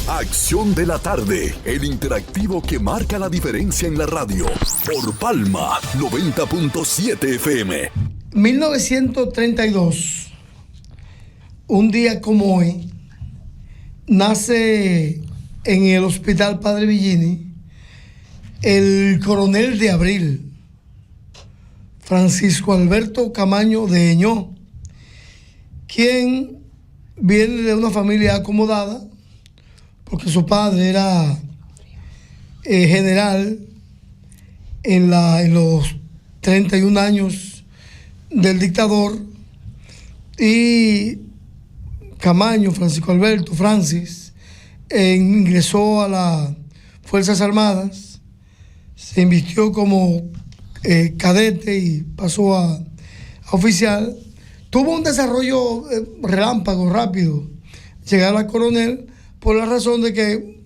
Acción de la tarde, el interactivo que marca la diferencia en la radio. Por Palma 90.7 FM. 1932, un día como hoy, nace en el Hospital Padre Villini el coronel de Abril, Francisco Alberto Camaño de Eñó, quien viene de una familia acomodada, porque su padre era general en los 31 años del dictador, y Camaño, Francisco Alberto, Francis, ingresó a las Fuerzas Armadas, se invistió como cadete y pasó a oficial. Tuvo un desarrollo relámpago, rápido, llegar a coronel, por la razón de que,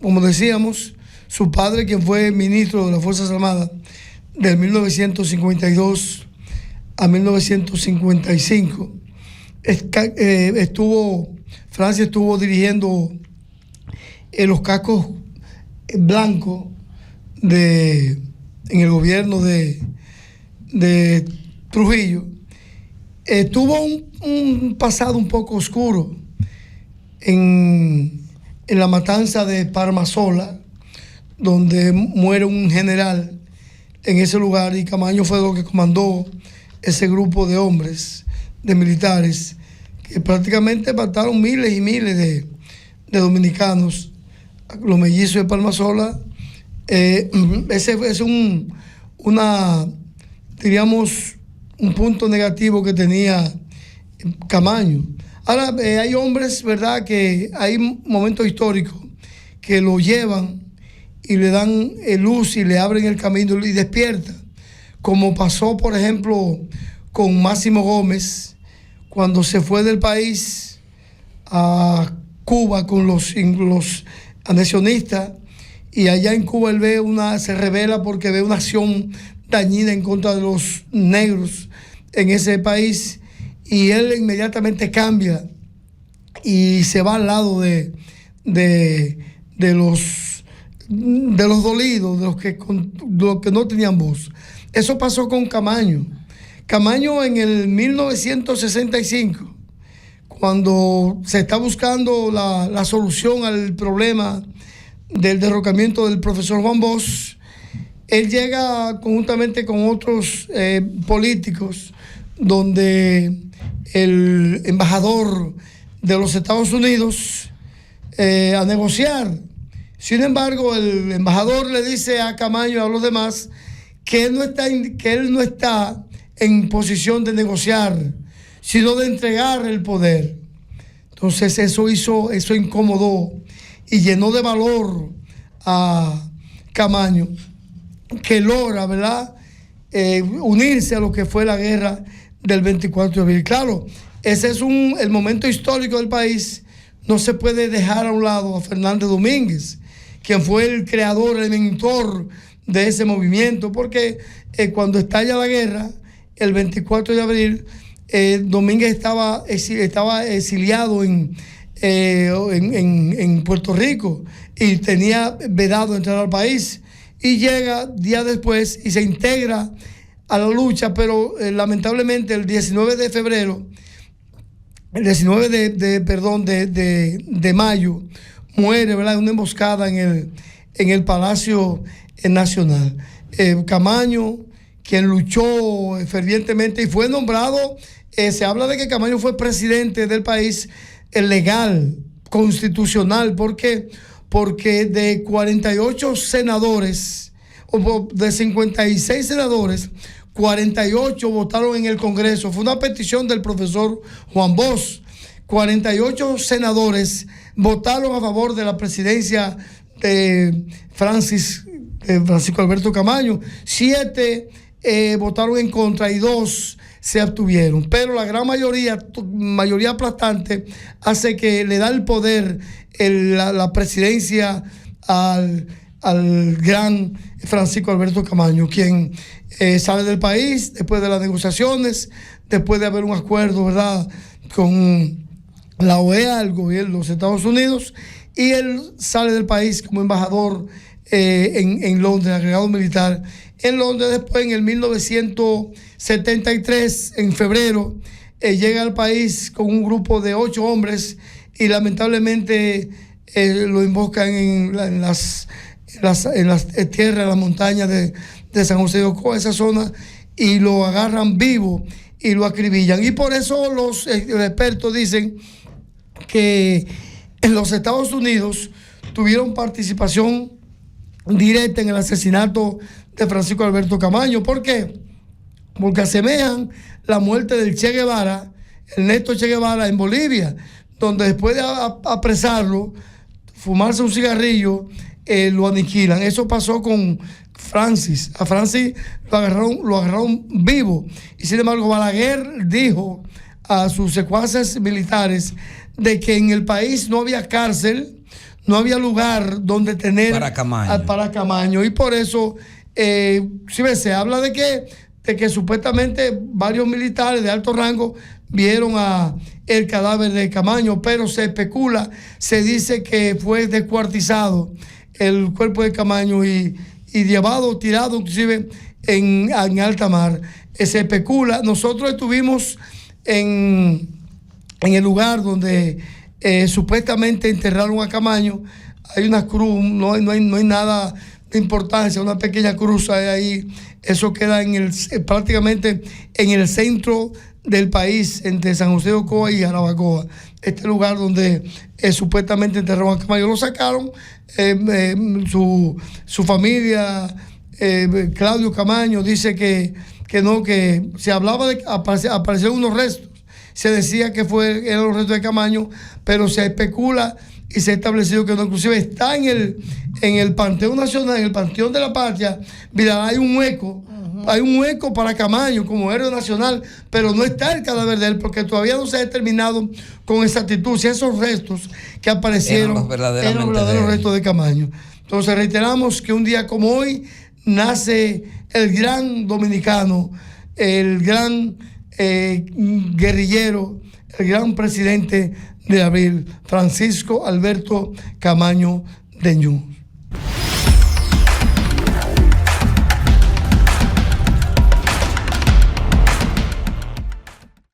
como decíamos, su padre, quien fue ministro de las Fuerzas Armadas del 1952 a 1955, Francia estuvo dirigiendo los cascos blancos en el gobierno de Trujillo. Tuvo un pasado un poco oscuro en la matanza de Parmasola, donde muere un general en ese lugar, y Camaño fue lo que comandó ese grupo de hombres, de militares, que prácticamente mataron miles y miles de dominicanos. Los mellizos de Parmasola, ese es diríamos, un punto negativo que tenía Camaño. Ahora, hay hombres, ¿verdad?, que hay momentos históricos que lo llevan y le dan luz y le abren el camino y despierta, como pasó, por ejemplo, con Máximo Gómez, cuando se fue del país a Cuba con los anexionistas, y allá en Cuba él se revela porque ve una acción dañina en contra de los negros en ese país, y él inmediatamente cambia y se va al lado de los dolidos, de los que no tenían voz. Eso pasó con Camaño. Camaño, en el 1965, cuando se está buscando la solución al problema del derrocamiento del profesor Juan Bosch, él llega conjuntamente con otros políticos, donde el embajador de los Estados Unidos a negociar. Sin embargo, el embajador le dice a Camaño y a los demás que él no está en posición de negociar, sino de entregar el poder. Entonces eso incomodó y llenó de valor a Camaño, que logra, ¿verdad?, unirse a lo que fue la guerra del 24 de abril. Claro, ese es el momento histórico del país. No se puede dejar a un lado a Fernández Domínguez, quien fue el creador, el mentor de ese movimiento, porque cuando estalla la guerra, el 24 de abril, Domínguez estaba exiliado en Puerto Rico y tenía vedado entrar al país, y llega días después y se integra a la lucha, pero lamentablemente el 19 de mayo, muere, ¿verdad?, en una emboscada en el Palacio Nacional. Camaño, quien luchó fervientemente y fue nombrado, se habla de que Camaño fue presidente del país legal, constitucional. ¿Por qué? Porque de 48 senadores, o de 56 senadores, 48 votaron en el Congreso. Fue una petición del profesor Juan Bosch. 48 senadores votaron a favor de la presidencia de Francisco Alberto Camaño. 7 votaron en contra y 2 se abstuvieron. Pero la gran mayoría aplastante, hace que le da el poder, la presidencia al gran Francisco Alberto Camaño, quien sale del país después de las negociaciones, después de haber un acuerdo, ¿verdad?, con la OEA, el gobierno de los Estados Unidos, y él sale del país como embajador en Londres, agregado militar en Londres. Después, en el 1973, en febrero, llega al país con un grupo de 8 hombres y lamentablemente lo invocan en las tierras, en las montañas de San José de Ocoa, esa zona, y lo agarran vivo y lo acribillan. Y por eso los expertos dicen que en los Estados Unidos tuvieron participación directa en el asesinato de Francisco Alberto Camaño. ¿Por qué? Porque asemejan la muerte del Che Guevara, Ernesto Che Guevara, en Bolivia, donde después de apresarlo, fumarse un cigarrillo, lo aniquilan. Eso pasó con Francis. A Francis lo agarraron vivo. Y sin embargo, Balaguer dijo a sus secuaces militares de que en el país no había cárcel, no había lugar donde tener para Camaño. Y por eso, se habla de que supuestamente varios militares de alto rango vieron el cadáver de Camaño, pero se especula, se dice que fue descuartizado el cuerpo de Camaño y tirado inclusive en alta mar. Se especula. Nosotros estuvimos en el lugar donde supuestamente enterraron a Camaño. Hay una cruz, no hay nada de importancia, una pequeña cruz ahí. Eso queda prácticamente en el centro del país, entre San José de Ocoa y Jarabacoa. Este lugar donde supuestamente enterraron a Camaño. Lo sacaron, su familia, Claudio Camaño, dice que no, que se hablaba de que aparecieron unos restos. Se decía que eran los restos de Camaño, pero se especula y se ha establecido que no, inclusive está en el Panteón Nacional, en el Panteón de la Patria. Mira, hay un hueco. Hay un hueco para Camaño como héroe nacional, pero no está el cadáver de él porque todavía no se ha determinado con exactitud si esos restos que aparecieron eran los verdaderos restos de Camaño. Entonces reiteramos que un día como hoy nace el gran dominicano, el gran guerrillero, el gran presidente de abril, Francisco Alberto Camaño de Ñu.